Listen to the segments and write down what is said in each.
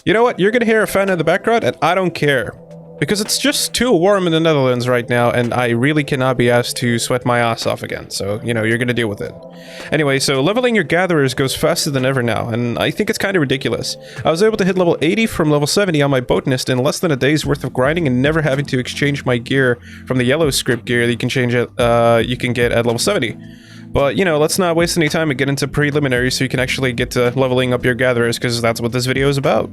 You know what? You're gonna hear a fan in the background, and I don't care. Because it's just too warm in the Netherlands right now, and I really cannot be asked to sweat my ass off again, so, you know, you're gonna deal with it. Anyway, so leveling your gatherers goes faster than ever now, and I think it's kind of ridiculous. I was able to hit level 80 from level 70 on my Botanist in less than a day's worth of grinding and never having to exchange my gear from the yellow script gear that you can change at, you can get at level 70. But, you know, let's not waste any time and get into preliminaries so you can actually get to leveling up your gatherers, because that's what this video is about.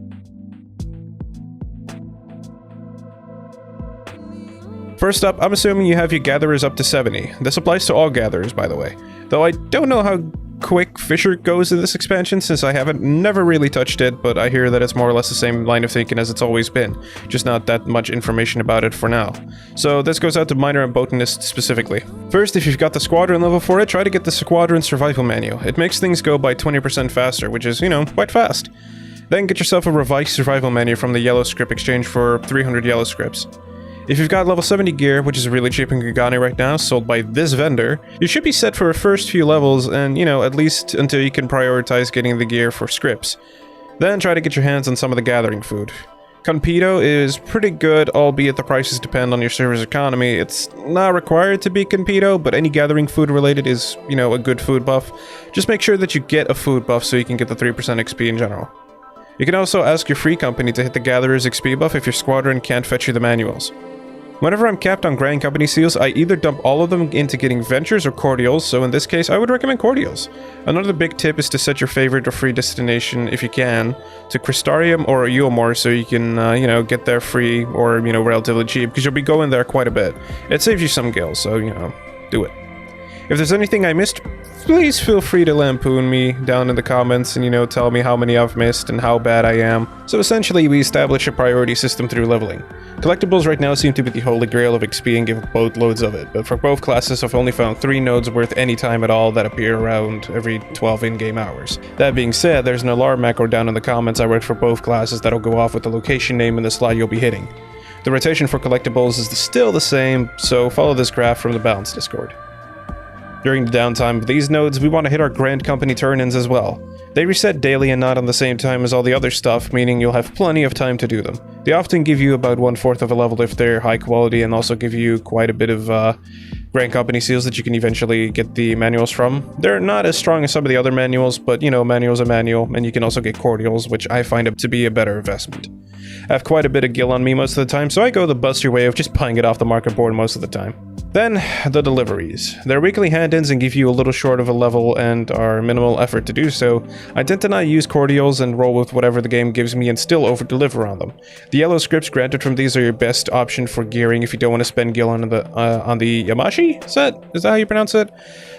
First up, I'm assuming you have your gatherers up to 70. This applies to all gatherers, by the way. Though I don't know how quick Fisher goes in this expansion, since I haven't never really touched it, but I hear that it's more or less the same line of thinking as it's always been. Just not that much information about it for now. So this goes out to Miner and Botanist specifically. First, if you've got the Squadron level for it, try to get the Squadron Survival Manual. It makes things go by 20% faster, which is, you know, quite fast. Then get yourself a revised Survival Manual from the Yellow Script exchange for 300 Yellow Scripts. If you've got level 70 gear, which is really cheap in Gagani right now, sold by this vendor, you should be set for the first few levels and, you know, at least until you can prioritize getting the gear for scripts. Then try to get your hands on some of the gathering food. Conpedo is pretty good, albeit the prices depend on your server's economy. It's not required to be Conpedo, but any gathering food related is, you know, a good food buff. Just make sure that you get a food buff so you can get the 3% XP in general. You can also ask your free company to hit the Gatherer's XP buff if your squadron can't fetch you the manuals. Whenever I'm capped on Grand Company seals, I either dump all of them into getting Ventures or Cordials, so in this case, I would recommend Cordials. Another big tip is to set your favorite or free destination, if you can, to Crystarium or Eulmore, so you can, you know, get there free or, you know, relatively cheap, because you'll be going there quite a bit. It saves you some gills, so, you know, do it. If there's anything I missed, please feel free to lampoon me down in the comments and, you know, tell me how many I've missed and how bad I am. So essentially, we establish a priority system through leveling. Collectibles right now seem to be the holy grail of XP and give boatloads of it, but for both classes I've only found 3 nodes worth any time at all that appear around every 12 in-game hours. That being said, there's an alarm macro down in the comments I wrote for both classes that'll go off with the location name and the slot you'll be hitting. The rotation for collectibles is still the same, so follow this graph from the Balance Discord. During the downtime of these nodes, we want to hit our Grand Company turn-ins as well. They reset daily and not on the same time as all the other stuff, meaning you'll have plenty of time to do them. They often give you about 1/4 of a level if they're high quality, and also give you quite a bit of Grand Company seals that you can eventually get the manuals from. They're not as strong as some of the other manuals, but you know, manual's a manual, and you can also get cordials, which I find to be a better investment. I have quite a bit of gil on me most of the time, so I go the buster way of just buying it off the market board most of the time. Then, the deliveries. They're weekly hand-ins and give you a little short of a level and are minimal effort to do so. I tend to not use cordials and roll with whatever the game gives me and still over-deliver on them. The yellow scripts granted from these are your best option for gearing if you don't want to spend gil on the Yamashi set? Is that how you pronounce it?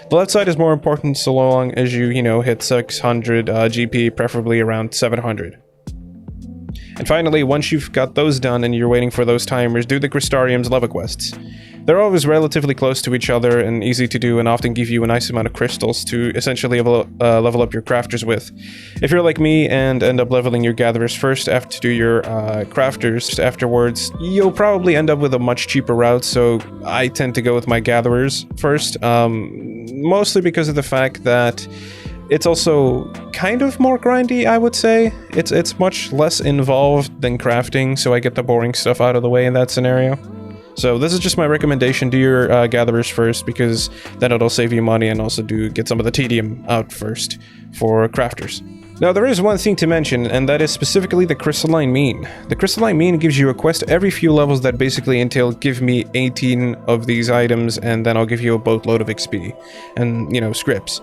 The left side is more important so long as you know, hit 600 GP, preferably around 700. And finally, once you've got those done and you're waiting for those timers, do the Crystarium's level quests. They're always relatively close to each other and easy to do and often give you a nice amount of crystals to essentially level up your crafters with. If you're like me and end up leveling your gatherers first after to do your crafters afterwards, you'll probably end up with a much cheaper route, so I tend to go with my gatherers first, mostly because of the fact that it's also kind of more grindy, I would say. It's much less involved than crafting, so I get the boring stuff out of the way in that scenario. So this is just my recommendation, do your gatherers first, because then it'll save you money and also get some of the tedium out first for crafters. Now there is one thing to mention, and that is specifically the Crystalline Mean. The Crystalline Mean gives you a quest every few levels that basically entail give me 18 of these items and then I'll give you a boatload of XP and, you know, scripts.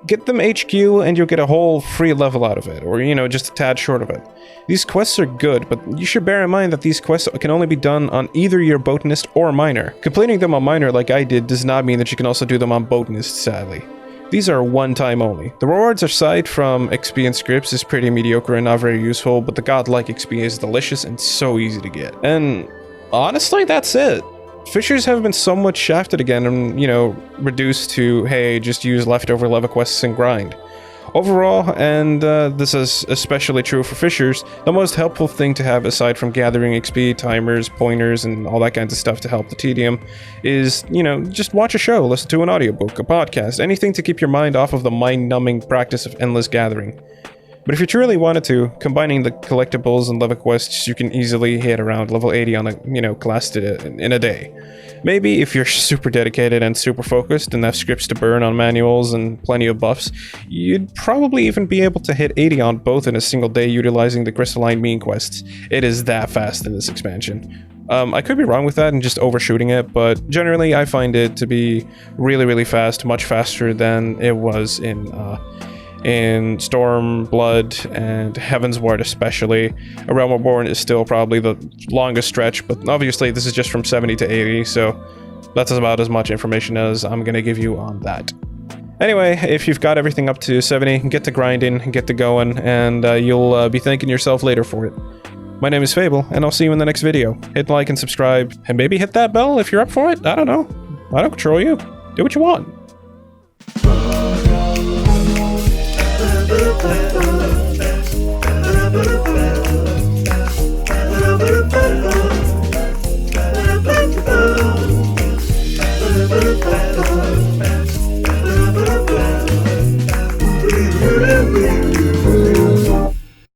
Get them HQ and you'll get a whole free level out of it, or, you know, just a tad short of it. These quests are good, but you should bear in mind that these quests can only be done on either your Botanist or Miner. Completing them on Miner like I did does not mean that you can also do them on Botanist, sadly. These are one time only. The rewards aside from XP and scripts is pretty mediocre and not very useful, but the godlike XP is delicious and so easy to get. And honestly, that's it. Fishers have been somewhat shafted again and, you know, reduced to, hey, just use leftover level quests and grind. Overall, and this is especially true for Fishers, the most helpful thing to have aside from gathering XP, timers, pointers, and all that kinds of stuff to help the tedium is, you know, just watch a show, listen to an audiobook, a podcast, anything to keep your mind off of the mind-numbing practice of endless gathering. But if you truly wanted to, combining the collectibles and level quests, you can easily hit around level 80 on a, class in a day. Maybe if you're super dedicated and super focused and have scripts to burn on manuals and plenty of buffs, you'd probably even be able to hit 80 on both in a single day utilizing the crystalline mean quests. It is that fast in this expansion. I could be wrong with that and just overshooting it, but generally I find it to be really, really fast, much faster than it was in Storm, Blood, and Heaven's Ward especially. A Realm Reborn is still probably the longest stretch, but obviously this is just from 70 to 80, so that's about as much information as I'm gonna give you on that. Anyway, if you've got everything up to 70, get to grinding, get to going, and you'll be thanking yourself later for it. My name is Fable, and I'll see you in the next video. Hit like and subscribe, and maybe hit that bell if you're up for it. I don't know. I don't control you. Do what you want. Bye.